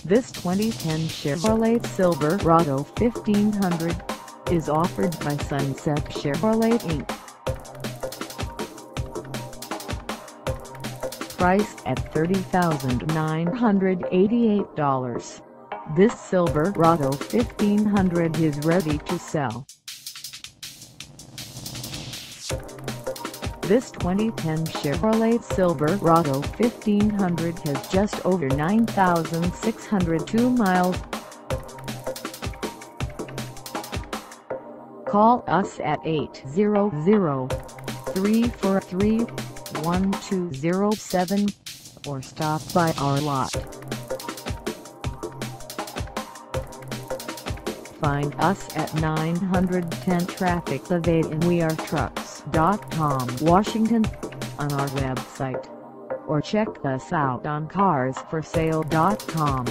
This 2010 Chevrolet Silverado 1500 is offered by Sunset Chevrolet Inc. Priced at $30,988, this Silverado 1500 is ready to sell. This 2010 Chevrolet Silverado 1500 has just over 9,602 miles. Call us at 800-343-1207 or stop by our lot. Find us at 910 Traffic Ave in wearetrucks.com, Washington, on our website, or check us out on carsforsale.com.